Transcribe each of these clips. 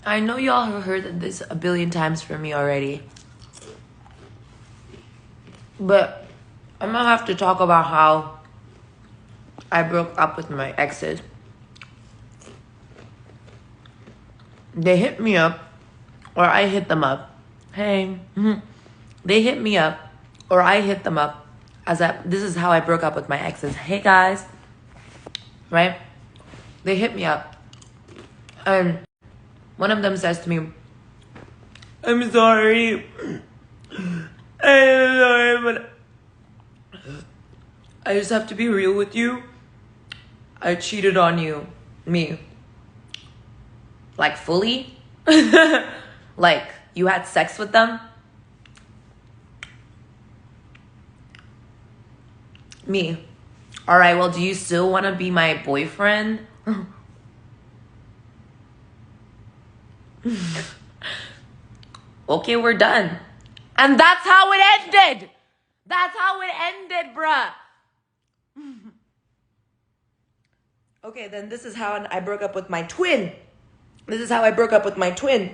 I know y'all have heard this a billion times from me already. But I'm gonna have to talk about how I broke up with my exes. They hit me up, or I hit them up. Hey, they hit me up, or I hit them up. This is how I broke up with my exes. Hey guys, right? They hit me up, and one of them says to me, "I'm sorry. I'm sorry, but I just have to be real with you. I cheated on you, me." Like fully? Like you had sex with them? Me. All right, well, do you still want to be my boyfriend? Okay, we're done. And that's how it ended. That's how it ended, bruh. Okay, then this is how I broke up with my twin. This is how I broke up with my twin,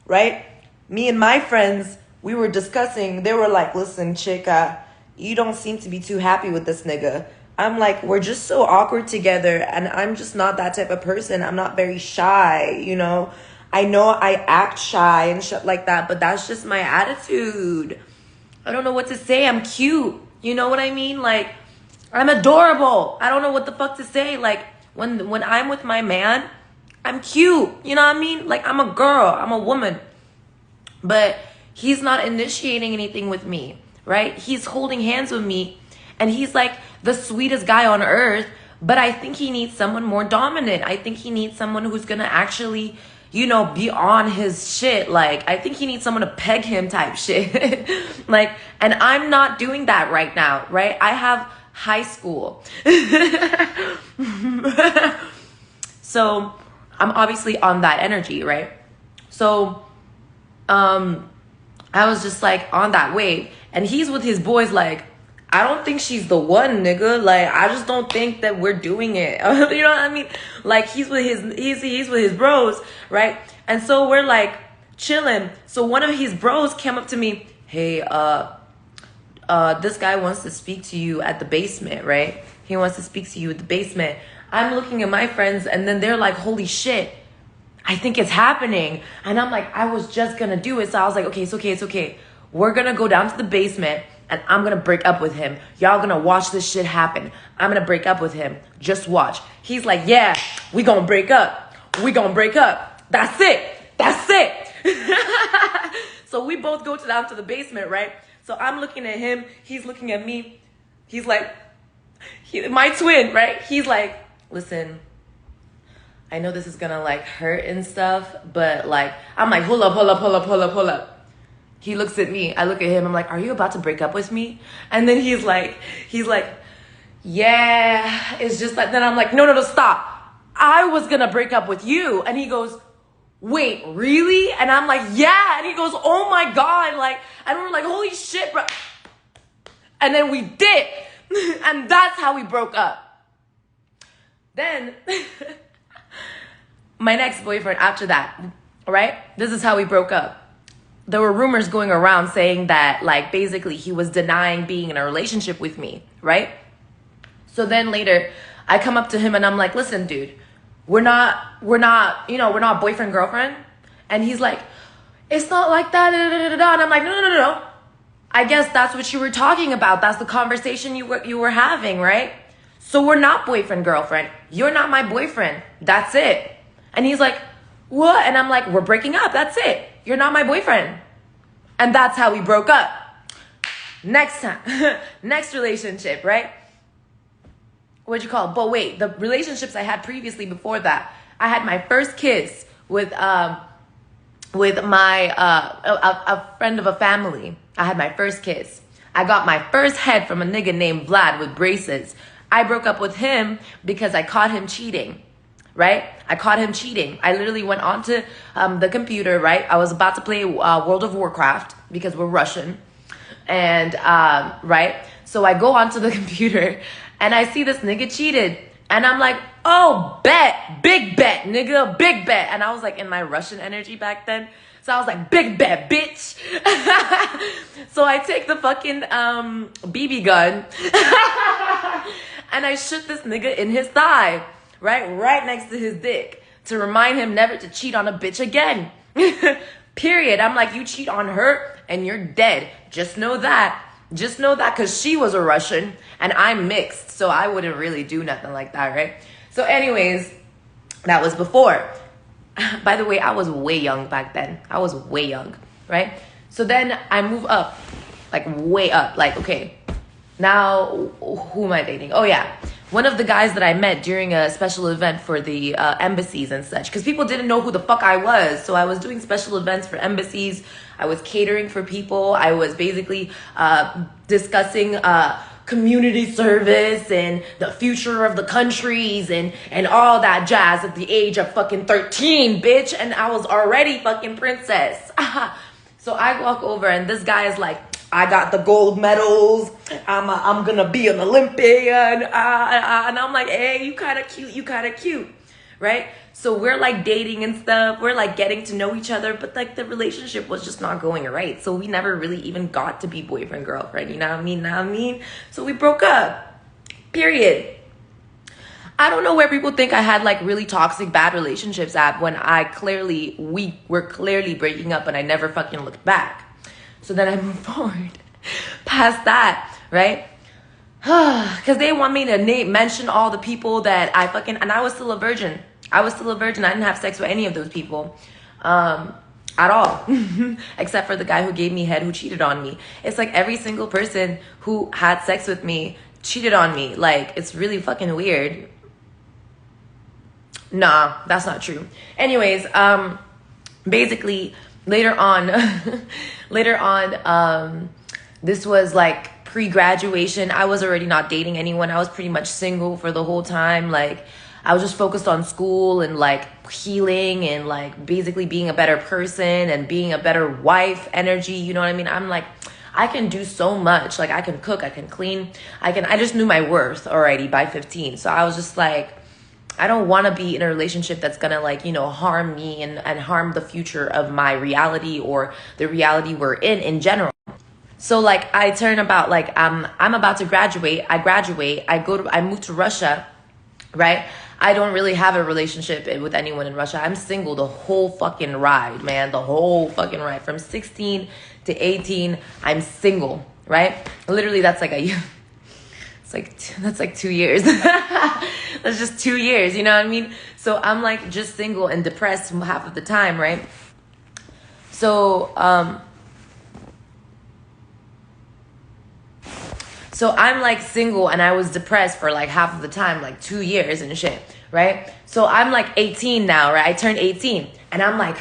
right? Me and my friends, we were discussing. They were like, listen, chica, you don't seem to be too happy with this nigga. I'm like, we're just so awkward together, and I'm just not that type of person. I'm not very shy, you know? I know I act shy and shit like that, but that's just my attitude. I don't know what to say. I'm cute. You know what I mean? Like, I'm adorable. I don't know what the fuck to say. Like, when I'm with my man, I'm cute. You know what I mean? Like, I'm a girl. I'm a woman. But he's not initiating anything with me, right? He's holding hands with me, and he's like the sweetest guy on earth. But I think he needs someone more dominant. I think he needs someone who's going to actually, you know, be on his shit. Like, I think he needs someone to peg him type shit. Like, and I'm not doing that right now, right? I have high school. So I'm obviously on that energy, right? So I was just like on that wave, and he's with his boys like, I don't think she's the one, nigga. Like, I just don't think that we're doing it. You know what I mean? Like, he's with his bros, right? And so we're like chilling. So one of his bros came up to me, hey, this guy wants to speak to you at the basement, right? He wants to speak to you at the basement. I'm looking at my friends, and then they're like, holy shit, I think it's happening. And I'm like, I was just gonna do it. So I was like, okay, it's okay. We're gonna go down to the basement, and I'm gonna break up with him. Y'all gonna watch this shit happen. I'm gonna break up with him. Just watch. He's like, yeah, we gonna break up. That's it. So we both go down to the basement, right? So I'm looking at him. He's looking at me. He's like, my twin, right? He's like, listen, I know this is gonna like hurt and stuff, but like, I'm like, hold up. He looks at me. I look at him. I'm like, are you about to break up with me? And then he's like, yeah, it's just like, then I'm like, no, stop. I was gonna break up with you. And he goes, wait, really? And I'm like, yeah. And he goes, oh my God. Like, and we're like, holy shit, bro. And then we did. And that's how we broke up. Then my next boyfriend after that, right? This is how we broke up. There were rumors going around saying that, like, basically he was denying being in a relationship with me, right? So then later I come up to him and I'm like, listen, dude, we're not boyfriend, girlfriend. And he's like, it's not like that. And I'm like, no. I guess that's what you were talking about. That's the conversation you were having, right? So we're not boyfriend, girlfriend. You're not my boyfriend. That's it. And he's like, what? And I'm like, we're breaking up. That's it. You're not my boyfriend. And that's how we broke up. Next time, next relationship, right? What'd you call it? But wait, the relationships I had previously before that, I had my first kiss with my a friend of a family. I had my first kiss. I got my first head from a nigga named Vlad with braces. I broke up with him because I caught him cheating, right? I caught him cheating. I literally went onto the computer, right? I was about to play World of Warcraft because we're Russian. And, right? So I go onto the computer and I see this nigga cheated. And I'm like, oh, bet, big bet, nigga, big bet. And I was like in my Russian energy back then. So I was like, big bet, bitch. So I take the fucking BB gun and I shoot this nigga in his thigh, right next to his dick, to remind him never to cheat on a bitch again. Period. I'm like, you cheat on her and you're dead. Just know that. Just know that, because she was a Russian and I'm mixed. So I wouldn't really do nothing like that, right? So anyways, that was before. By the way, I was way young back then. I was way young, right? So then I move up, like way up. Like, okay, now who am I dating? Oh yeah, one of the guys that I met during a special event for the embassies and such, because people didn't know who the fuck I was. So I was doing special events for embassies. I was catering for people. I was basically discussing community service and the future of the countries and all that jazz at the age of fucking 13, bitch. And I was already fucking princess. So I walk over and this guy is like, I got the gold medals. I'm gonna be an Olympian. And I'm like, hey, you kind of cute, right? So we're like dating and stuff. We're like getting to know each other, but like the relationship was just not going right. So we never really even got to be boyfriend, girlfriend. You know what I mean? So we broke up, period. I don't know where people think I had like really toxic, bad relationships at, when we were clearly breaking up and I never fucking looked back. So then I moved forward past that, right? Because they want me to mention all the people that I fucking, and I was still a virgin. I didn't have sex with any of those people at all, except for the guy who gave me head, who cheated on me. It's like every single person who had sex with me cheated on me. Like, it's really fucking weird. Nah, that's not true. Anyways, basically later on, this was like pre-graduation. I was already not dating anyone. I was pretty much single for the whole time. Like, I was just focused on school and like healing and like basically being a better person and being a better wife energy. You know what I mean? I'm like, I can do so much. Like, I can cook, I can clean, I just knew my worth already by 15. So I was just like, I don't want to be in a relationship that's going to like, you know, harm me and harm the future of my reality or the reality we're in general. So like I turn about like, I'm about to graduate. I move to Russia, right? I don't really have a relationship with anyone in Russia. I'm single the whole fucking ride, man. The whole fucking ride. From 16 to 18, I'm single, right? Literally, that's like that's like 2 years. That's just 2 years, you know what I mean? So I'm like just single and depressed half of the time, right? So, So I'm like single and I was depressed for like half of the time, like 2 years and shit, right? So I'm like 18 now, right? I turned 18 and I'm like,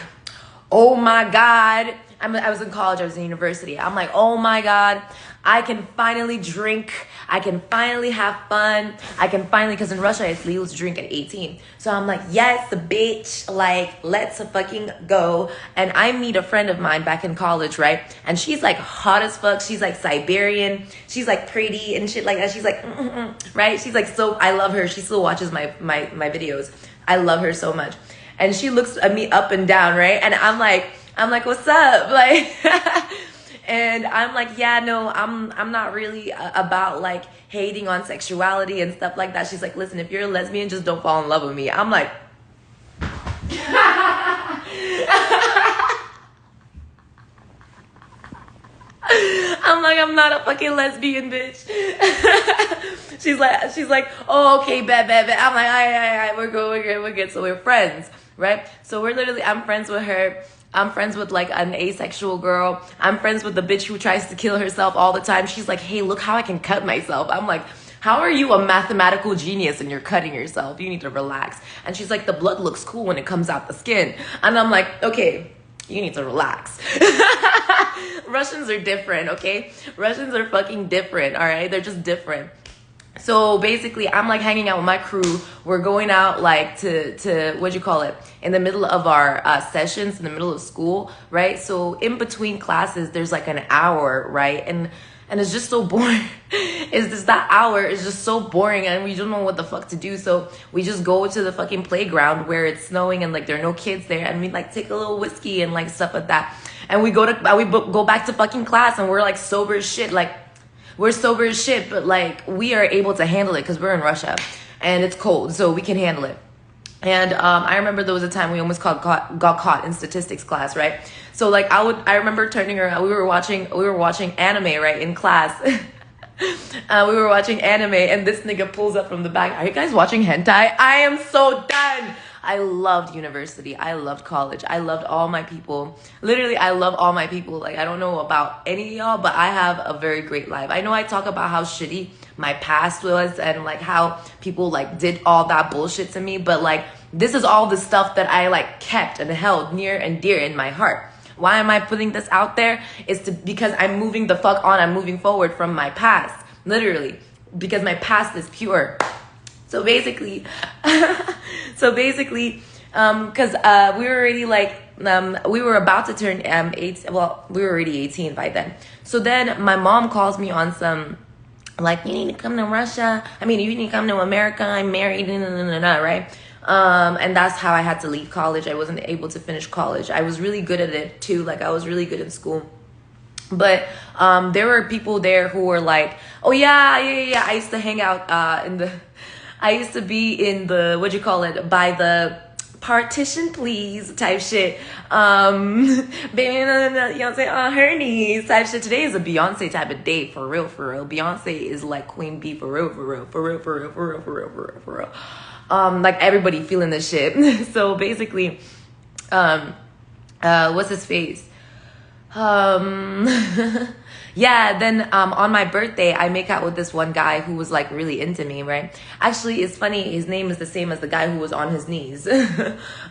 oh my God. I was in college, I was in university. I'm like, oh my God, I can finally drink. I can finally have fun. Because in Russia, it's legal to drink at 18. So I'm like, yes, bitch, like, let's fucking go. And I meet a friend of mine back in college, right? And she's like hot as fuck. She's like Siberian. She's like pretty and shit like that. She's like, right? She's like, so I love her. She still watches my videos. I love her so much. And she looks at me up and down, right? And I'm like, what's up? Like, and I'm like, yeah, no, I'm not really about like hating on sexuality and stuff like that. She's like, listen, if you're a lesbian, just don't fall in love with me. I'm like, I'm not a fucking lesbian, bitch. she's like, oh, okay, bet. I'm like, all right, we're good. So we're friends, right? So I'm friends with her. I'm friends with like an asexual girl. I'm friends with the bitch who tries to kill herself all the time. She's like, hey, look how I can cut myself. I'm like, how are you a mathematical genius and you're cutting yourself? You need to relax. And she's like, the blood looks cool when it comes out the skin. And I'm like, okay, you need to relax. Russians are different, okay? Russians are fucking different, all right? They're just different. So basically, I'm like hanging out with my crew. We're going out like to what'd you call it? In the middle of our sessions, in the middle of school, right? So in between classes, there's like an hour, right? And and it's just so boring. It's just that hour is just so boring, and we don't know what the fuck to do. So we just go to the fucking playground where it's snowing and like there are no kids there, and we like take a little whiskey and like stuff like that. And we go back to fucking class, and we're like sober as shit. Like we're sober as shit, but like we are able to handle it because we're in Russia and it's cold, so we can handle it. And I remember there was a time we almost got caught in statistics class, right? So like I remember turning around. We were watching anime, right, in class. We were watching anime, and this nigga pulls up from the back. Are you guys watching hentai? I am so done. I loved university. I loved college. I loved all my people. Literally, I love all my people. Like, I don't know about any of y'all, but I have a very great life. I know I talk about how shitty my past was and like how people like did all that bullshit to me, but like this is all the stuff that I like kept and held near and dear in my heart. Why am I putting this out there? Because I'm moving the fuck on. I'm moving forward from my past, literally, because my past is pure. So basically, because we were already like, we were about to turn 8. Well, we were already 18 by then. So then my mom calls me on some, like, you need to come to Russia. I mean, you need to come to America. I'm married, right? And that's how I had to leave college. I wasn't able to finish college. I was really good at it too. Like, I was really good in school. But there were people there who were like, oh yeah. I used to hang out I used to be in the, by the partition please type shit. Baby, Beyonce on her knees type shit. Today is a Beyonce type of day, for real. Beyonce is like Queen Bee, for real. Like everybody feeling this shit. So basically, what's his face? Yeah, then on my birthday, I make out with this one guy who was like really into me, right? Actually, it's funny, his name is the same as the guy who was on his knees.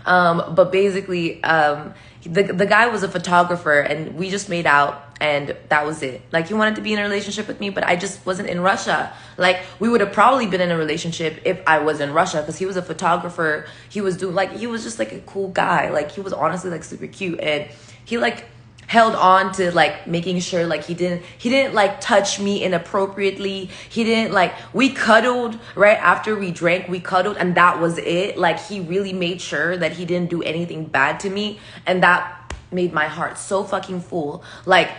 But basically, the guy was a photographer, and we just made out, and that was it. Like, he wanted to be in a relationship with me, but I just wasn't in Russia. Like, we would have probably been in a relationship if I was in Russia, because he was a photographer. He was just like a cool guy. Like, he was honestly like super cute, and he like held on to like making sure like he didn't like touch me inappropriately. He didn't like, we cuddled right after we drank, we cuddled, and that was it. Like, he really made sure that he didn't do anything bad to me, and that made my heart so fucking full. Like,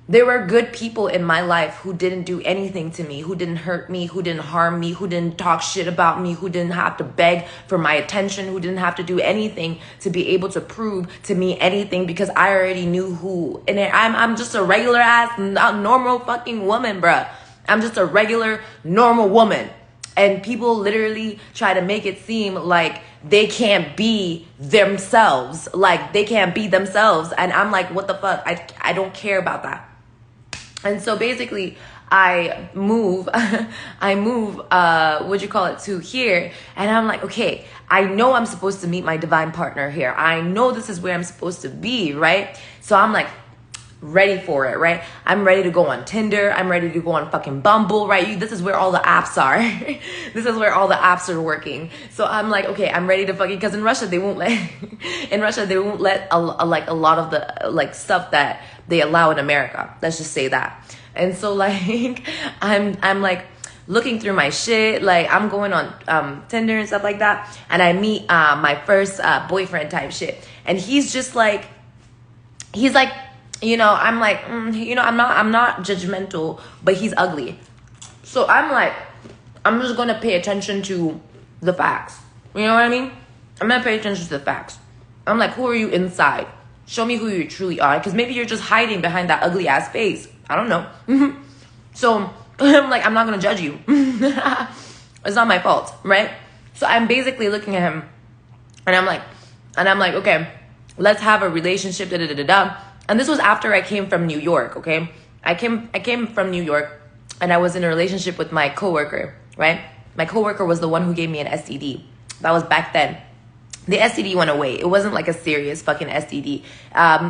there were good people in my life who didn't do anything to me, who didn't hurt me, who didn't harm me, who didn't talk shit about me, who didn't have to beg for my attention, who didn't have to do anything to be able to prove to me anything, because I already knew who. And I'm just a regular ass, normal fucking woman, bruh. I'm just a regular, normal woman. And people literally try to make it seem like they can't be themselves. Like, they can't be themselves. And I'm like, what the fuck? I don't care about that. And so basically, I move to here. And I'm like, okay, I know I'm supposed to meet my divine partner here. I know this is where I'm supposed to be, right? So I'm like, ready for it, right? I'm ready to go on Tinder. I'm ready to go on fucking Bumble, right? This is where all the apps are. This is where all the apps are working. So I'm like, okay, I'm ready to fucking, because in Russia they won't let a lot of the like stuff that they allow in America. Let's just say that. And so like I'm like looking through my shit, like I'm going on Tinder and stuff like that, and I meet my first boyfriend type shit, and he's like, you know, I'm like, I'm not judgmental, but he's ugly. So I'm like, I'm just going to pay attention to the facts. You know what I mean? I'm going to pay attention to the facts. I'm like, who are you inside? Show me who you truly are. Because maybe you're just hiding behind that ugly ass face. I don't know. So I'm like, I'm not going to judge you. It's not my fault, right? So I'm basically looking at him, and I'm like, okay, let's have a relationship, And this was after I came from New York, okay? I came from New York, and I was in a relationship with my coworker, right? My coworker was the one who gave me an STD. That was back then. The STD went away. It wasn't like a serious fucking STD.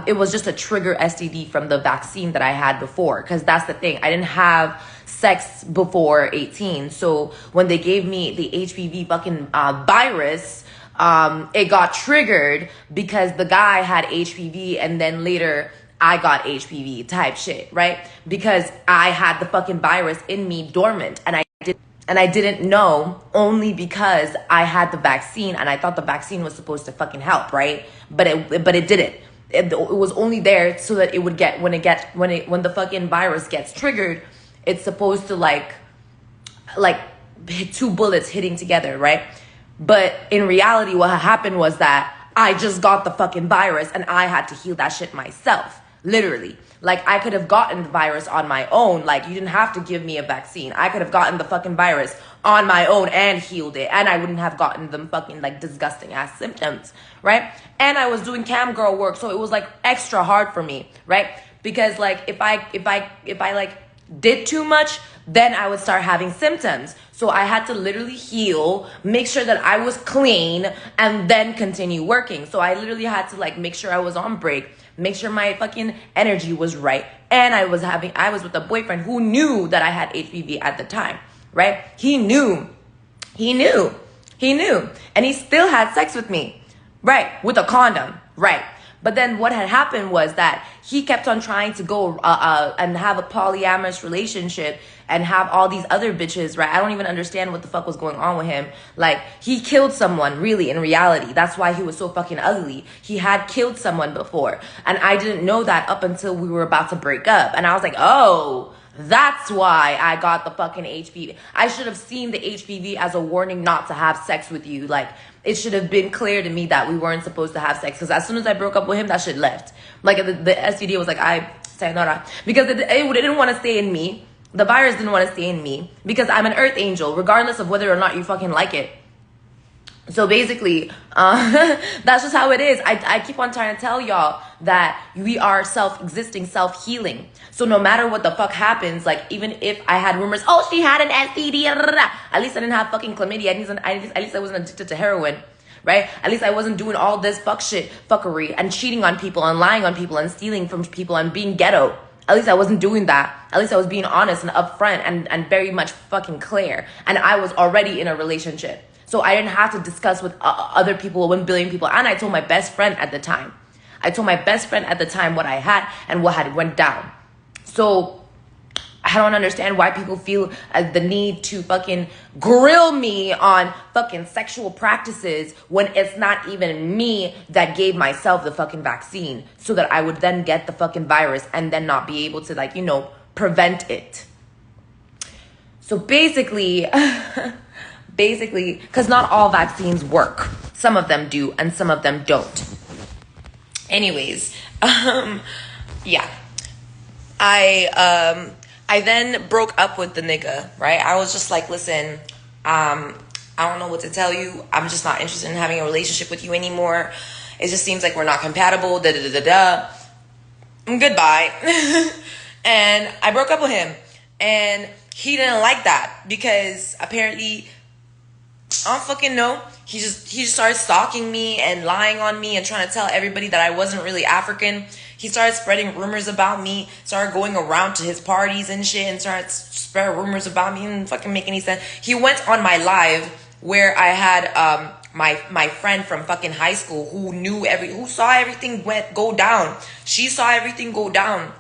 It was just a trigger STD from the vaccine that I had before, because that's the thing. I didn't have sex before 18. So when they gave me the HPV fucking virus, it got triggered because the guy had HPV, and then later I got HPV type shit, right? Because I had the fucking virus in me dormant, and I didn't know, only because I had the vaccine and I thought the vaccine was supposed to fucking help, right? But it didn't. It was only there so that it would get when the fucking virus gets triggered, it's supposed to like hit 2 bullets hitting together, right? But in reality, what happened was that I just got the fucking virus and I had to heal that shit myself. Literally. Like, I could have gotten the virus on my own. Like, you didn't have to give me a vaccine. I could have gotten the fucking virus on my own and healed it. And I wouldn't have gotten them fucking, like, disgusting ass symptoms, right? And I was doing cam girl work, so it was, like, extra hard for me, right? Because, like, if I like, did too much, then I would start having symptoms. So I had to literally heal, make sure that I was clean, and then continue working. So I literally had to, like, make sure I was on break, make sure my fucking energy was right. And I was with a boyfriend who knew that I had HPV at the time, right? He knew. And he still had sex with me, right? With a condom, right? But then what had happened was that he kept on trying to go and have a polyamorous relationship and have all these other bitches, right? I don't even understand what the fuck was going on with him. Like, he killed someone, really, in reality. That's why he was so fucking ugly. He had killed someone before. And I didn't know that up until we were about to break up. And I was like, oh, that's why I got the fucking HPV. I should have seen the HPV as a warning not to have sex with you. Like, it should have been clear to me that we weren't supposed to have sex. Because as soon as I broke up with him, that shit left. Like, the STD was like, sayonara. Because it didn't want to stay in me. The virus didn't want to stay in me. Because I'm an earth angel, regardless of whether or not you fucking like it. So basically, that's just how it is. I keep on trying to tell y'all that we are self-existing, self-healing. So no matter what the fuck happens, like, even if I had rumors, oh, she had an STD, at least I didn't have fucking chlamydia. At least I wasn't addicted to heroin, right? At least I wasn't doing all this fuckery and cheating on people and lying on people and stealing from people and being ghetto. At least I wasn't doing that. At least I was being honest and upfront and very much fucking clear. And I was already in a relationship. So I didn't have to discuss with other people, 1 billion people. And I told my best friend at the time. What I had and what had went down. So I don't understand why people feel the need to fucking grill me on fucking sexual practices when it's not even me that gave myself the fucking vaccine so that I would then get the fucking virus and then not be able to, like, you know, prevent it. So basically, because not all vaccines work. Some of them do and some of them don't. Anyways, yeah. I then broke up with the nigga, right? I was just like, listen, I don't know what to tell you. I'm just not interested in having a relationship with you anymore. It just seems like we're not compatible, Goodbye. And I broke up with him. And he didn't like that because apparently, I don't fucking know. He just started stalking me and lying on me and trying to tell everybody that I wasn't really African. He started spreading rumors about me, started going around to his parties and shit and started spreading rumors about me. And fucking make any sense. He went on my live where I had my friend from fucking high school who saw everything go down. She saw everything go down.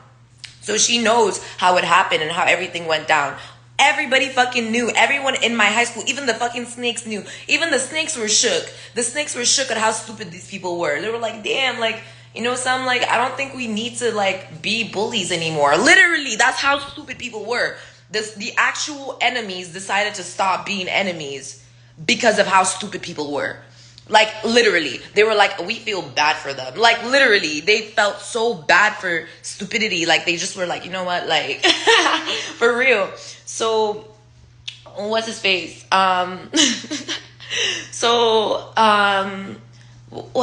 So she knows how it happened and how everything went down. Everybody fucking knew. Everyone in my high school, even the fucking snakes knew. Even the snakes were shook. The snakes were shook at how stupid these people were. They were like, damn, like, you know, some, like, I don't think we need to, like, be bullies anymore. Literally, that's how stupid people were. The actual enemies decided to stop being enemies because of how stupid people were. Like, literally, they were like, we feel bad for them. Like, literally, they felt so bad for stupidity. Like, they just were like, you know what, like, for real. So, what's his face? What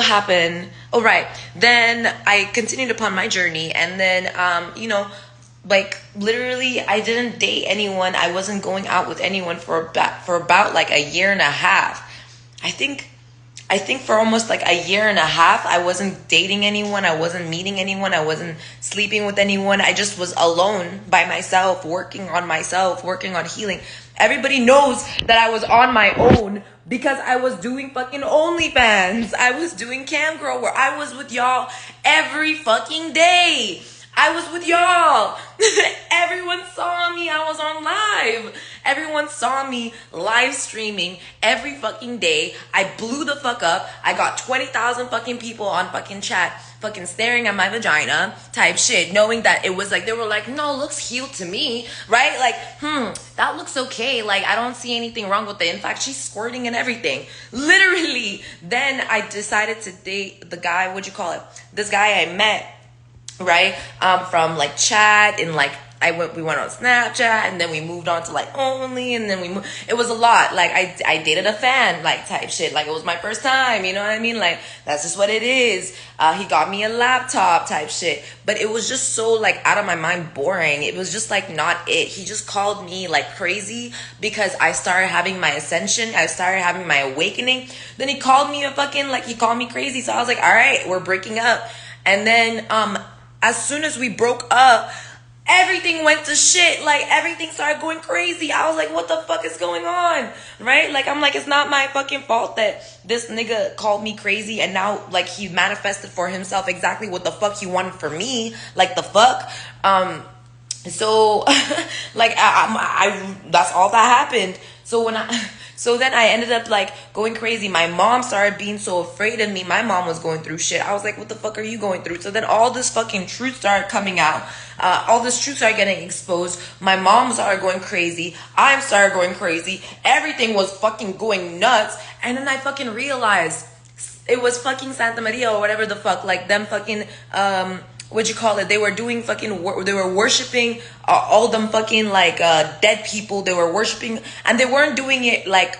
happened? Oh, right. Then I continued upon my journey. And then, you know, like, literally, I didn't date anyone. I wasn't going out with anyone for about like a year and a half. I think I think for almost like a year and a half, I wasn't dating anyone. I wasn't meeting anyone. I wasn't sleeping with anyone. I just was alone by myself, working on healing. Everybody knows that I was on my own because I was doing fucking OnlyFans. I was doing Cam Girl where I was with y'all every fucking day. I was with y'all. Everyone saw me. I was on live. Everyone saw me live streaming every fucking day. I blew the fuck up. I got 20,000 fucking people on fucking chat fucking staring at my vagina type shit, knowing that it was like, they were like, no, looks healed to me, right? Like, that looks okay. Like, I don't see anything wrong with it. In fact, she's squirting and everything. Literally. Then I decided to date the guy, this guy I met, right, from like chat, and like we went on Snapchat, and then we moved on to like Only, and then it was a lot. Like I dated a fan like type shit, like it was my first time, you know what I mean? Like that's just what it is. He got me a laptop type shit, but it was just so like out of my mind boring. It was just like not it. He just called me like crazy because I started having my ascension, I started having my awakening. Then he called me he called me crazy. So I was like, all right, we're breaking up. And then as soon as we broke up, everything went to shit. Like, everything started going crazy. I was like, what the fuck is going on? Right? Like, I'm like, it's not my fucking fault that this nigga called me crazy, and now, like, he manifested for himself exactly what the fuck he wanted for me. Like, the fuck? So, like, I that's all that happened. So then I ended up like going crazy. My mom started being so afraid of me. My mom was going through shit. I was like, what the fuck are you going through? So then all this fucking truth started coming out. All this truth started getting exposed. My mom started going crazy. I started going crazy. Everything was fucking going nuts. And then I fucking realized it was fucking Santa Maria or whatever the fuck. Like them fucking, they were doing fucking, they were worshiping all them fucking like dead people. They were worshiping, and they weren't doing it like,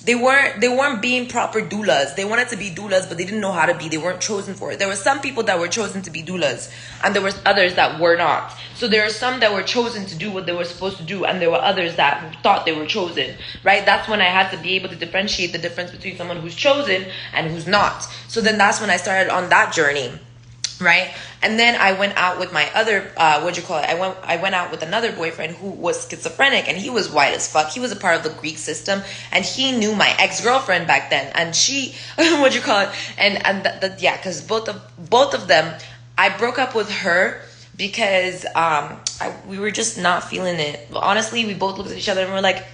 they weren't being proper doulas. They wanted to be doulas, but they didn't know how to be. They weren't chosen for it. There were some people that were chosen to be doulas, and there were others that were not. So there are some that were chosen to do what they were supposed to do, and there were others that thought they were chosen, right? That's when I had to be able to differentiate the difference between someone who's chosen and who's not. So then that's when I started on that journey. Right. And then I went out with my other, I went out with another boyfriend who was schizophrenic, and he was white as fuck. He was a part of the Greek system, and he knew my ex-girlfriend back then. And she, cause both of them, I broke up with her because, we were just not feeling it. Honestly, we both looked at each other and we're like,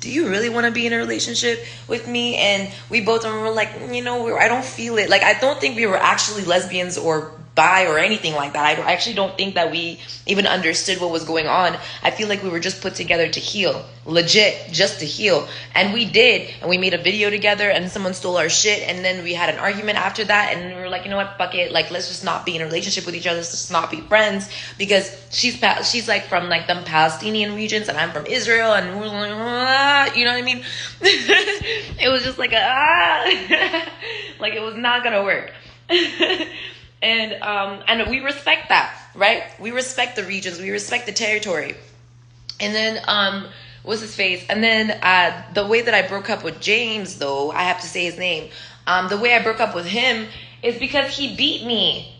do you really want to be in a relationship with me? And we both were like, I don't feel it. Like, I don't think we were actually lesbians or bi or anything like that. I actually don't think that we even understood what was going on. I feel like we were just put together to heal, legit, just to heal. And we did, and we made a video together, and someone stole our shit, and then we had an argument after that, and we were like, you know what, fuck it, like, let's just not be in a relationship with each other, let's just not be friends, because she's like from like them Palestinian regions, and I'm from Israel, and we're like, you know what I mean? It was just like like it was not gonna work. And we respect that, right? We respect the regions, we respect the territory. And then what's his face? And then the way that I broke up with James, though, I have to say his name. The way I broke up with him is because he beat me.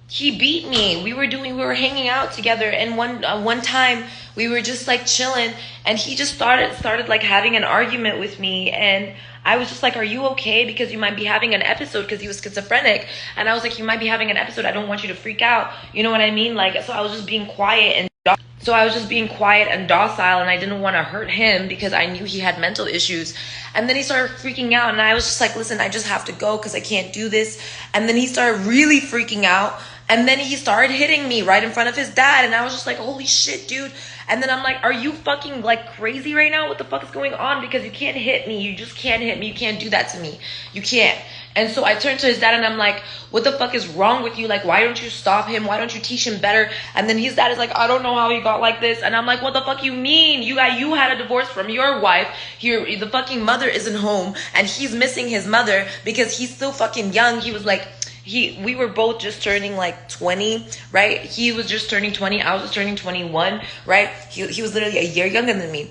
He beat me. We were hanging out together, and one time we were just like chilling, and he just started like having an argument with me, and I was just like, are you okay? Because you might be having an episode, because he was schizophrenic. And I was like, you might be having an episode. I don't want you to freak out. You know what I mean? Like, so I was just being quiet and docile, and I didn't want to hurt him because I knew he had mental issues. And then he started freaking out, and I was just like, listen, I just have to go because I can't do this. And then he started really freaking out, and then he started hitting me right in front of his dad, and I was just like, holy shit, dude. And then I'm like, are you fucking like crazy right now? What the fuck is going on? Because you can't hit me. You just can't hit me. You can't do that to me. You can't. And so I turned to his dad and I'm like, what the fuck is wrong with you? Like, why don't you stop him? Why don't you teach him better? And then his dad is like, I don't know how he got like this. And I'm like, what the fuck you mean? You had a divorce from your wife. The fucking mother isn't home, and he's missing his mother because he's still fucking young. He was like, we were both just turning like 20, right? He was just turning 20. I was just turning 21, right? He was literally a year younger than me.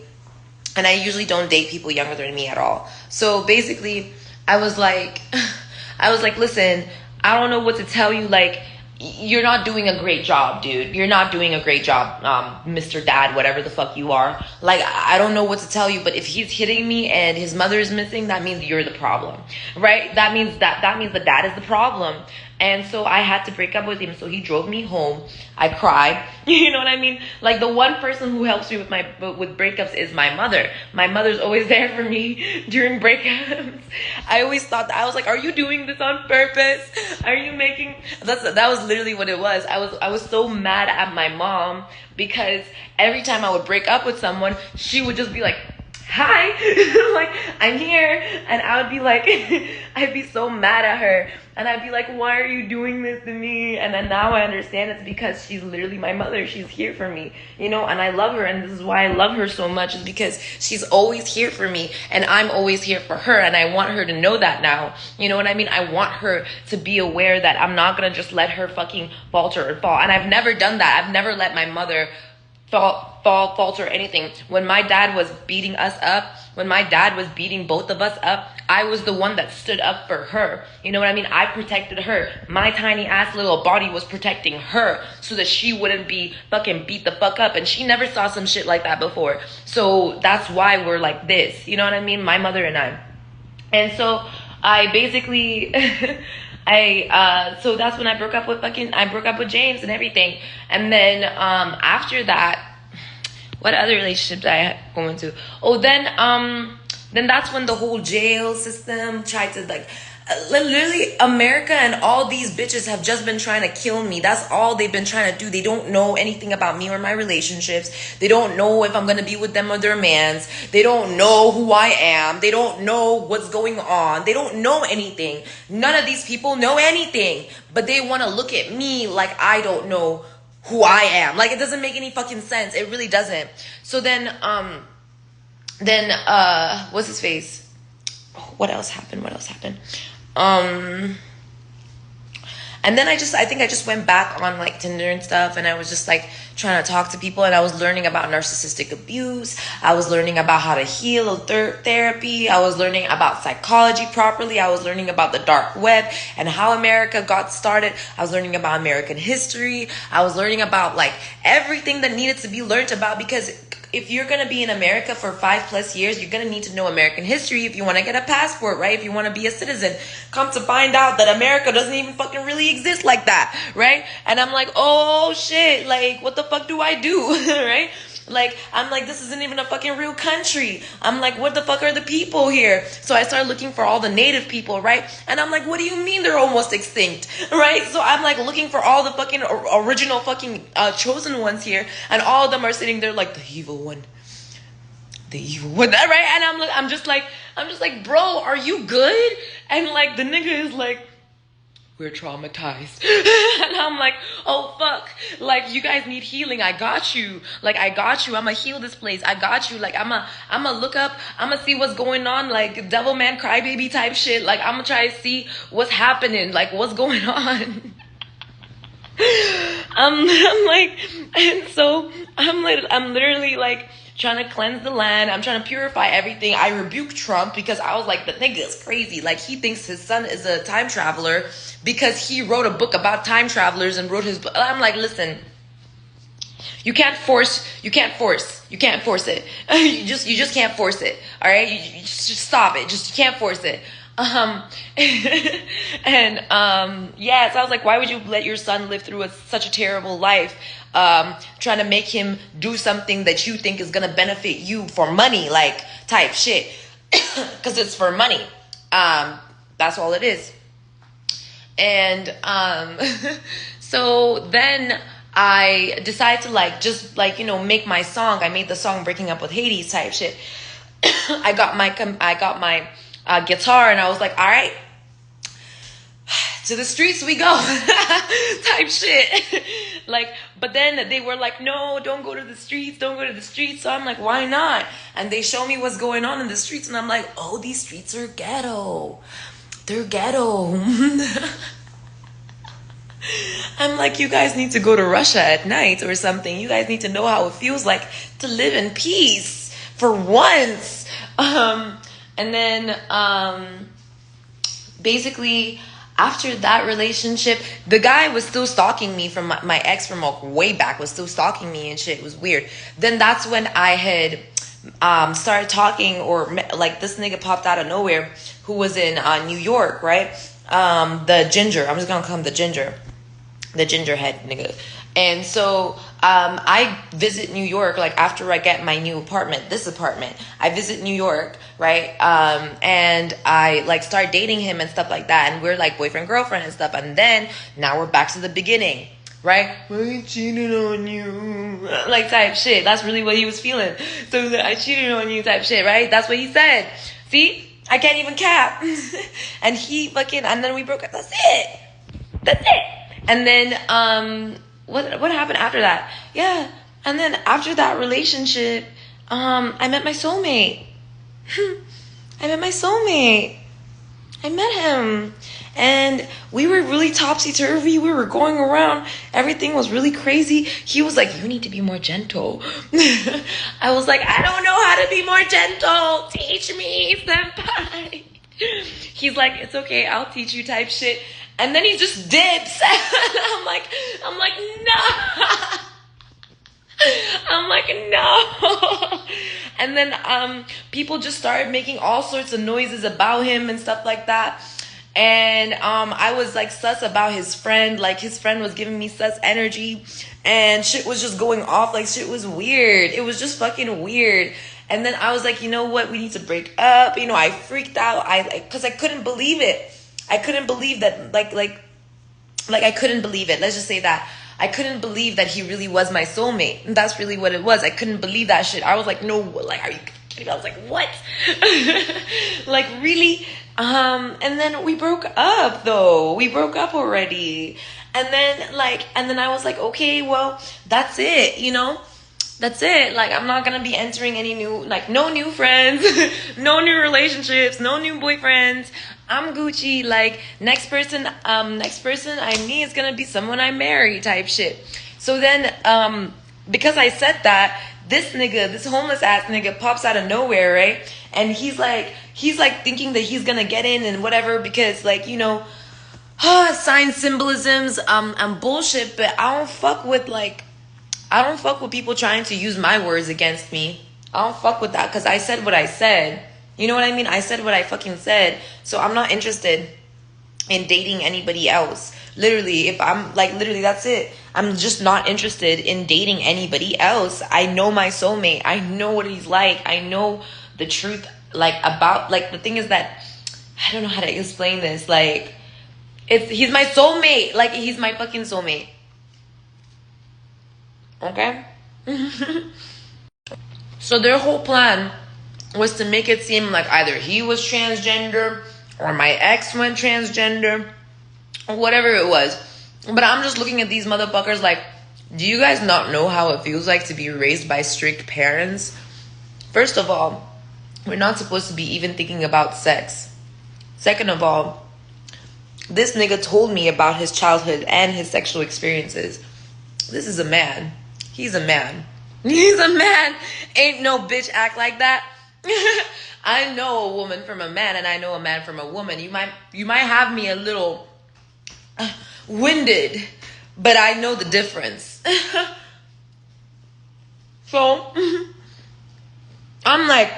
And I usually don't date people younger than me at all. So basically, I was like, I was like, listen, I don't know what to tell you. Like, you're not doing a great job, dude. You're not doing a great job, Mr. Dad, whatever the fuck you are. Like, I don't know what to tell you, but if he's hitting me and his mother is missing, that means you're the problem, right? That means the dad is the problem. And so I had to break up with him. So he drove me home. I cried. You know what I mean? Like, the one person who helps me with breakups is my mother. My mother's always there for me during breakups. I always thought that, I was like, are you doing this on purpose? Are you making, that was literally what it was. I was so mad at my mom because every time I would break up with someone, she would just be like, hi, like, I'm here. And I would be like, I'd be so mad at her. And I'd be like, why are you doing this to me? And then now I understand it's because she's literally my mother. She's here for me, you know, and I love her. And this is why I love her so much, is because she's always here for me and I'm always here for her. And I want her to know that now. You know what I mean? I want her to be aware that I'm not going to just let her fucking falter and fall. And I've never done that. I've never let my mother falter anything. When my dad was beating us up, when my dad was beating both of us up, I was the one that stood up for her. You know what I mean? I protected her. My tiny ass little body was protecting her so that she wouldn't be fucking beat the fuck up. And she never saw some shit like that before. So that's why we're like this. You know what I mean? My mother and I. And so I basically so that's when I broke up with James and everything. And then after that, what other relationships I go into? Oh, then that's when the whole jail system tried to, like, literally America and all these bitches have just been trying to kill me. That's all they've been trying to do. They don't know anything about me or my relationships. They don't know if I'm going to be with them or their mans. They don't know who I am. They don't know what's going on. They don't know anything. None of these people know anything, but they want to look at me like I don't know who I am. Like, it doesn't make any fucking sense. It really doesn't. So then what's his face? What else happened? And then I think I just went back on, like, Tinder and stuff, and I was just, like, trying to talk to people, and I was learning about narcissistic abuse. I was learning about how to heal therapy. I was learning about psychology properly. I was learning about the dark web and how America got started. I was learning about American history. I was learning about, like, everything that needed to be learned about, because if you're going to be in America for 5+ years, you're going to need to know American history if you want to get a passport, right? If you want to be a citizen. Come to find out that America doesn't even fucking really exist like that, right? And I'm like, oh shit, like, what the fuck do I do, right? Like, I'm like, this isn't even a fucking real country. I'm like, what the fuck are the people here? So I started looking for all the native people, right? And I'm like, what do you mean they're almost extinct, right? So I'm like looking for all the fucking original fucking chosen ones here, and all of them are sitting there like, the evil one, right? And I'm just like, bro, are you good? And like, the nigga is like, we're traumatized. And I'm like, oh fuck, like, you guys need healing. I got you. Like, I got you. I'm gonna heal this place. I got you. Like, I'm gonna look up, I'm gonna see what's going on, like devil man crybaby type shit. Like, I'm gonna try to see what's happening, like, what's going on. I'm like, and so I'm literally like trying to cleanse the land. I'm trying to purify everything. I rebuked Trump because I was like, the nigga is crazy. Like, he thinks his son is a time traveler because he wrote a book about time travelers and wrote his book. I'm like, listen, you can't force it. You just can't force it. All right. You just stop it. You can't force it. Yeah, so I was like, why would you let your son live through such a terrible life, trying to make him do something that you think is going to benefit you for money, like, type shit, because it's for money. That's all it is. And so then I decided to, like, just, like, you know, make my song. I made the song Breaking Up with Hades type shit. I got my guitar, and I was like, all right, to the streets we go, type shit. Like, but then they were like, no, don't go to the streets. So I'm like, why not? And they show me what's going on in the streets, and I'm like, oh, these streets are ghetto. They're ghetto. I'm like, you guys need to go to Russia at night or something. You guys need to know how it feels like to live in peace for once. And then basically, after that relationship, the guy was still stalking me from my ex from way back, was still stalking me and shit. It was weird. Then that's when I had started talking, or like this nigga popped out of nowhere who was in New York, right? The ginger. I'm just gonna call him the ginger head nigga. And so I visit New York, like after I get my new apartment, this apartment, I visit New York, right? And I like start dating him and stuff like that. And we're like boyfriend, girlfriend and stuff. And then now we're back to the beginning, right? I cheated on you, like type shit. That's really what he was feeling. So he was like, I cheated on you type shit, right? That's what he said. See, I can't even cap. And he fucking, and then we broke up. That's it. And then, what happened after that? Yeah. And then after that relationship, I met my soulmate. I met him. And we were really topsy-turvy. We were going around. Everything was really crazy. He was like, you need to be more gentle. I was like, I don't know how to be more gentle. Teach me, senpai. He's like, it's okay, I'll teach you type shit. And then he just dips. I'm like, no. I'm like, no. And then people just started making all sorts of noises about him and stuff like that. And I was like sus about his friend. Like his friend was giving me sus energy. And shit was just going off. Like shit was weird. It was just fucking weird. And then I was like, you know what? We need to break up. You know, I freaked out. Because I couldn't believe it. I couldn't believe that, like I couldn't believe it. Let's just say that. I couldn't believe that he really was my soulmate. And that's really what it was. I couldn't believe that shit. I was like, no, like, are you kidding me? I was like, what? Like, really? And then we broke up, though. We broke up already. And then I was like, okay, well, that's it, you know? That's it. Like, I'm not gonna be entering any new, like, no new friends, no new relationships, no new boyfriends. I'm Gucci. Like, next person I meet is gonna be someone I marry type shit. So then, because I said that, this homeless ass nigga pops out of nowhere, right? And he's like thinking that he's gonna get in and whatever because, like, you know, sign symbolisms, and bullshit. But I don't fuck with people trying to use my words against me. I don't fuck with that because I said what I said. You know what I mean? I said what I fucking said. So I'm not interested in dating anybody else. Literally, that's it. I'm just not interested in dating anybody else. I know my soulmate. I know what he's like. I know the truth, like, about, like, the thing is that, I don't know how to explain this. Like, he's my soulmate. Like, he's my fucking soulmate. Okay? So their whole plan was to make it seem like either he was transgender or my ex went transgender or whatever it was. But I'm just looking at these motherfuckers like, do you guys not know how it feels like to be raised by strict parents? First of all, we're not supposed to be even thinking about sex. Second of all, this nigga told me about his childhood and his sexual experiences. This is a man. He's a man. He's a man. Ain't no bitch act like that. I know a woman from a man and I know a man from a woman. You might have me a little winded, but I know the difference. So I'm like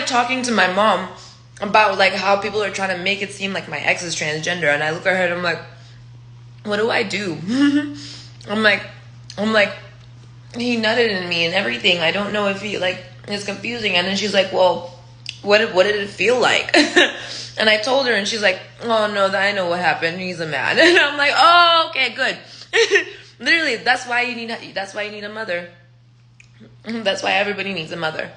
talking to my mom about like how people are trying to make it seem like my ex is transgender, and I look at her and I'm like, what do I do? I'm like, he nutted in me and everything. I don't know if he, like, it's confusing. And then she's like, well, what did it feel like? And I told her, and she's like, oh no, I know what happened. He's a man. And I'm like, oh, okay, good. Literally, that's why you need a mother. That's why everybody needs a mother.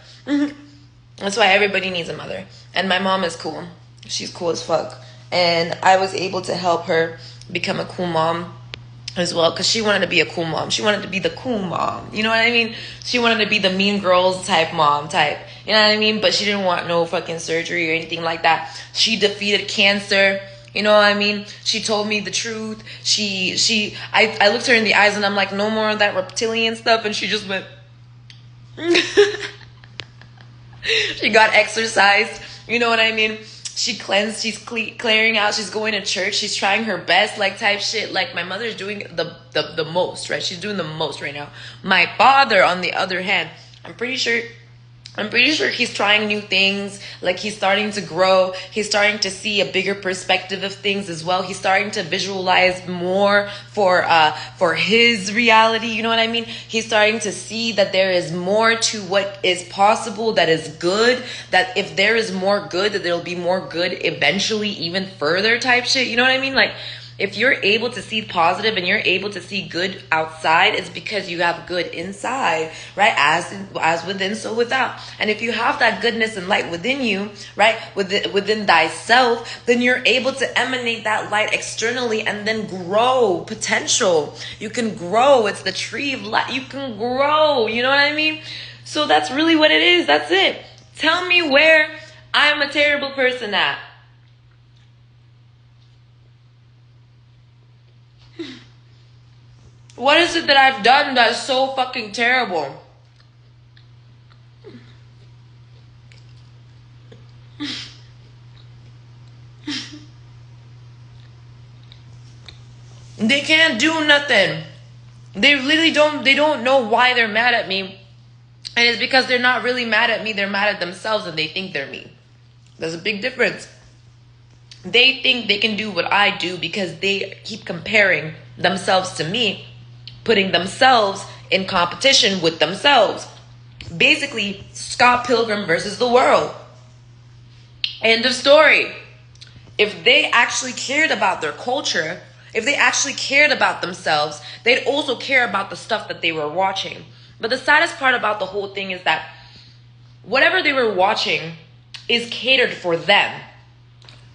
That's why everybody needs a mother. And my mom is cool. She's cool as fuck. And I was able to help her become a cool mom as well, because she wanted to be a cool mom. She wanted to be the cool mom. You know what I mean? She wanted to be the mean girls type mom type. You know what I mean? But she didn't want no fucking surgery or anything like that. She defeated cancer. You know what I mean? She told me the truth. I looked her in the eyes and I'm like, no more of that reptilian stuff. And she just went. She got exercised. You know what I mean? She cleansed. She's clearing out. She's going to church. She's trying her best, like type shit. Like my mother's doing the most, right? She's doing the most right now. My father, on the other hand, I'm pretty sure he's trying new things. Like he's starting to grow. He's starting to see a bigger perspective of things as well. He's starting to visualize more for his reality. You know what I mean? He's starting to see that there is more to what is possible, that is good. That if there is more good, that there'll be more good eventually, even further type shit. You know what I mean? Like, if you're able to see positive and you're able to see good outside, it's because you have good inside, right? As within, so without. And if you have that goodness and light within you, right, within thyself, then you're able to emanate that light externally and then grow potential. You can grow. It's the tree of light. You can grow. You know what I mean? So that's really what it is. That's it. Tell me where I'm a terrible person at. What is it that I've done that's so fucking terrible? They can't do nothing. They literally don't know why they're mad at me. And it's because they're not really mad at me. They're mad at themselves and they think they're me. There's a big difference. They think they can do what I do because they keep comparing themselves to me, putting themselves in competition with themselves. Basically, Scott Pilgrim versus the world. End of story. If they actually cared about their culture, if they actually cared about themselves, they'd also care about the stuff that they were watching. But the saddest part about the whole thing is that whatever they were watching is catered for them.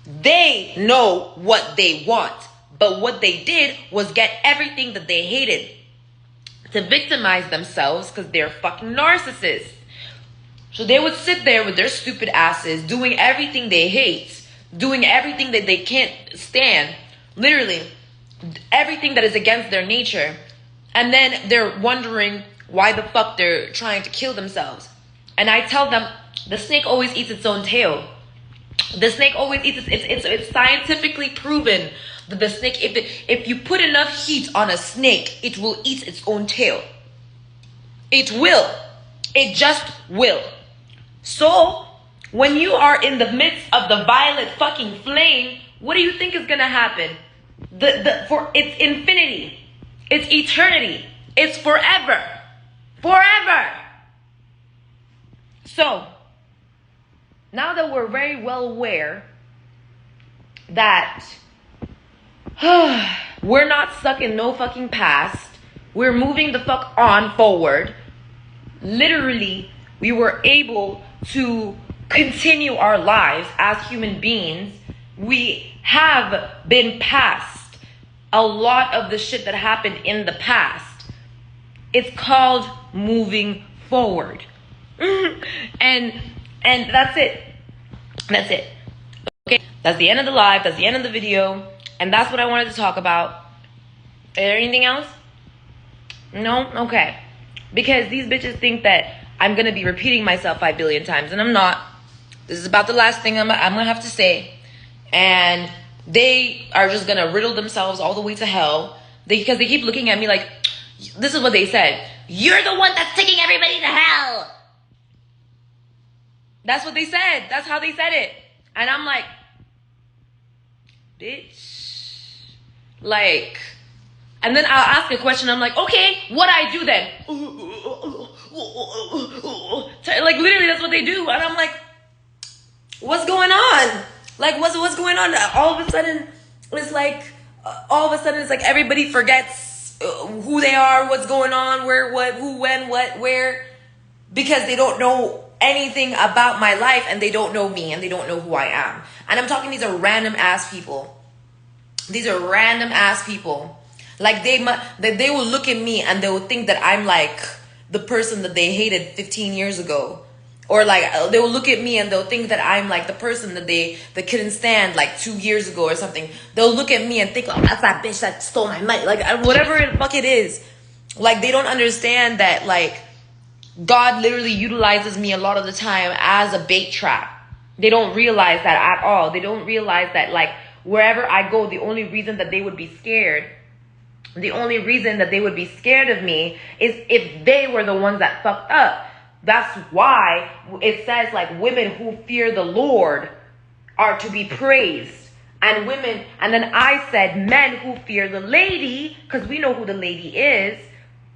They know what they want. But what they did was get everything that they hated to victimize themselves because they're fucking narcissists. So they would sit there with their stupid asses doing everything they hate, doing everything that they can't stand, literally everything that is against their nature. And then they're wondering why the fuck they're trying to kill themselves. And I tell them, the snake always eats its own tail. The snake always eats it's scientifically proven that the snake, if you put enough heat on a snake, it will eat its own tail. It will. It just will. So, when you are in the midst of the violet fucking flame, what do you think is gonna happen? For it's infinity. It's eternity. It's forever. Forever. So, now that we're very well aware that we're not stuck in no fucking past, we're moving the fuck on forward, literally, we were able to continue our lives as human beings. We have been past a lot of the shit that happened in the past. It's called moving forward. And that's it. That's it. Okay, that's the end of the live. That's the end of the video. And that's what I wanted to talk about. Is there anything else? No? Okay. Because these bitches think that I'm going to be repeating myself 5 billion times. And I'm not. This is about the last thing I'm going to have to say. And they are just going to riddle themselves all the way to hell. Because they keep looking at me like, this is what they said. You're the one that's taking everybody to hell. That's what they said. That's how they said it. And I'm like, bitch. Like, and then I'll ask a question. I'm like, okay, what I do then? Like, literally, that's what they do. And I'm like, what's going on? Like, what's going on? All of a sudden, it's like, everybody forgets who they are, what's going on, where, what, who, when, what, where, because they don't know anything about my life and they don't know me and they don't know who I am. And I'm talking, these are random ass people. These are random ass people. Like they will look at me and they will think that I'm like the person that they hated 15 years ago. Or like they will look at me and they'll think that I'm like the person that couldn't stand like 2 years ago or something. They'll look at me and think, oh, that's that bitch that stole my money. Like whatever the fuck it is. Like they don't understand that like God literally utilizes me a lot of the time as a bait trap. They don't realize that at all. They don't realize that, like, wherever I go, the only reason that they would be scared, the only reason that they would be scared of me is if they were the ones that fucked up. That's why it says, like, women who fear the Lord are to be praised. And women, and then I said men who fear the lady, because we know who the lady is,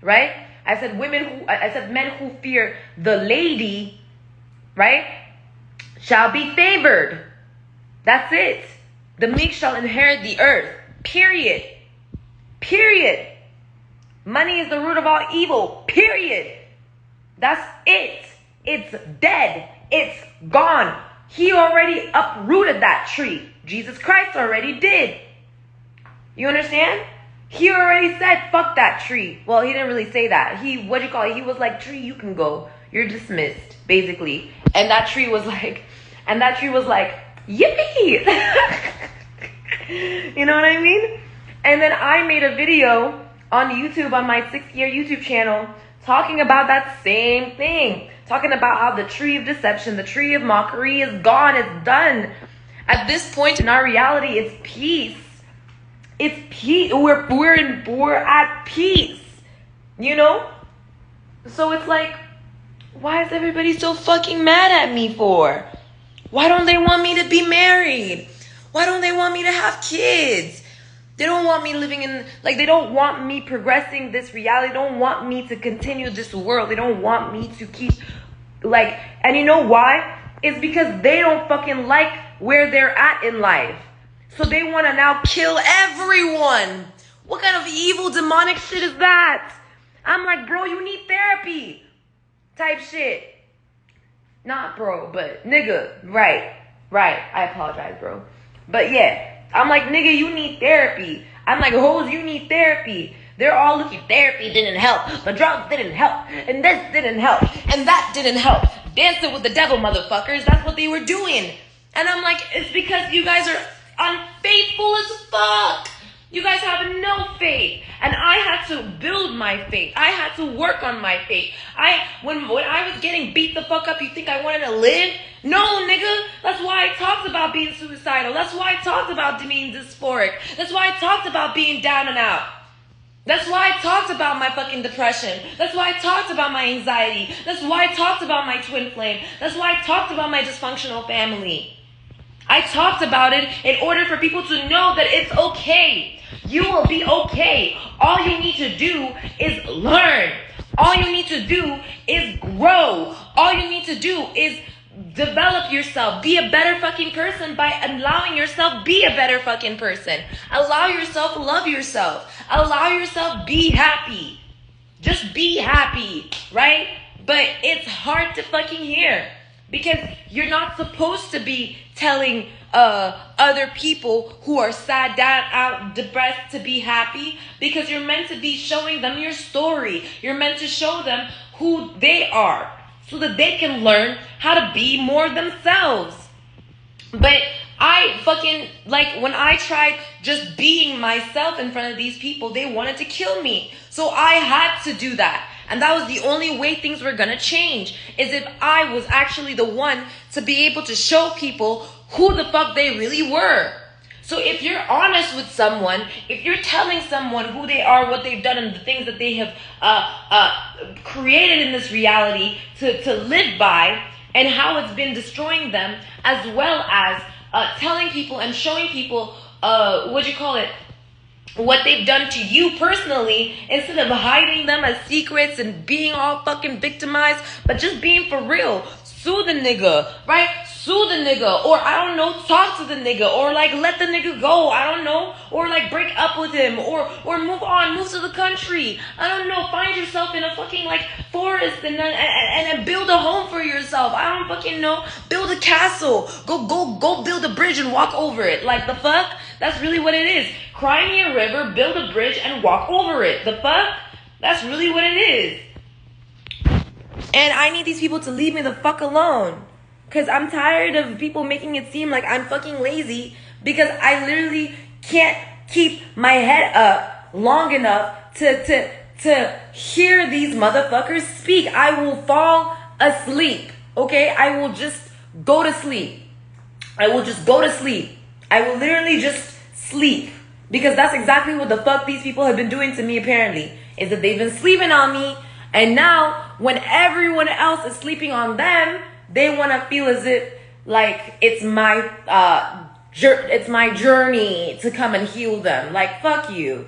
right? I said men who fear the lady, right, shall be favored. That's it. The meek shall inherit the earth. Period. Period. Money is the root of all evil. Period. That's it. It's dead. It's gone. He already uprooted that tree. Jesus Christ already did. You understand? He already said, fuck that tree. Well, he didn't really say that. He was like, tree, you can go. You're dismissed, basically. And that tree was like, yippee. You know what I mean? And then I made a video on YouTube, on my 6-year YouTube channel, talking about that same thing. Talking about how the tree of deception, the tree of mockery is gone. It's done. At this point in our reality, it's peace. It's peace. We're at peace. You know? So it's like, why is everybody so fucking mad at me for? Why don't they want me to be married? Why don't they want me to have kids? They don't want me living in, like, they don't want me progressing this reality. They don't want me to continue this world. They don't want me to keep, like, and you know why? It's because they don't fucking like where they're at in life. So they want to now kill everyone. What kind of evil demonic shit is that? I'm like, bro, you need therapy type shit. Not bro, but nigga. Right. I apologize, bro. But yeah. I'm like, nigga, you need therapy. I'm like, hoes, you need therapy. They're all looking, therapy didn't help. The drugs didn't help. And this didn't help. And that didn't help. Dancing with the devil, motherfuckers. That's what they were doing. And I'm like, it's because you guys are unfaithful as fuck. You guys have no faith. And I had to build my faith. I had to work on my faith. When I was getting beat the fuck up, you think I wanted to live? No, nigga. That's why I talked about being suicidal. That's why I talked about being dysphoric. That's why I talked about being down and out. That's why I talked about my fucking depression. That's why I talked about my anxiety. That's why I talked about my twin flame. That's why I talked about my dysfunctional family. I talked about it in order for people to know that it's okay. You will be okay. All you need to do is learn. All you need to do is grow. All you need to do is develop yourself. Be a better fucking person by allowing yourself be a better fucking person. Allow yourself love yourself. Allow yourself be happy. Just be happy, right? But it's hard to fucking hear because you're not supposed to be telling other people who are sad, down, out, depressed to be happy, because you're meant to be showing them your story. You're meant to show them who they are so that they can learn how to be more themselves. But I fucking, like, when I tried just being myself in front of these people, they wanted to kill me. So I had to do that. And that was the only way things were gonna change, is if I was actually the one to be able to show people who the fuck they really were. So if you're honest with someone, if you're telling someone who they are, what they've done, and the things that they have created in this reality to live by, and how it's been destroying them, as well as telling people and showing people, what they've done to you personally, instead of hiding them as secrets and being all fucking victimized, but just being for real. Sue the nigga, right? Sue the nigga, or I don't know, talk to the nigga, or like let the nigga go, I don't know, or like break up with him, or move on, move to the country, I don't know, find yourself in a fucking like forest and build a home for yourself, I don't fucking know, build a castle, go build a bridge and walk over it, like the fuck, that's really what it is. Cry me a river, build a bridge and walk over it, the fuck, that's really what it is. And I need these people to leave me the fuck alone. Because I'm tired of people making it seem like I'm fucking lazy. Because I literally can't keep my head up long enough to hear these motherfuckers speak. I will fall asleep. Okay? I will just go to sleep. I will just go to sleep. I will literally just sleep. Because that's exactly what the fuck these people have been doing to me, apparently. Is that they've been sleeping on me. And now, when everyone else is sleeping on them, they want to feel as if, like, it's my journey to come and heal them. Like, fuck you.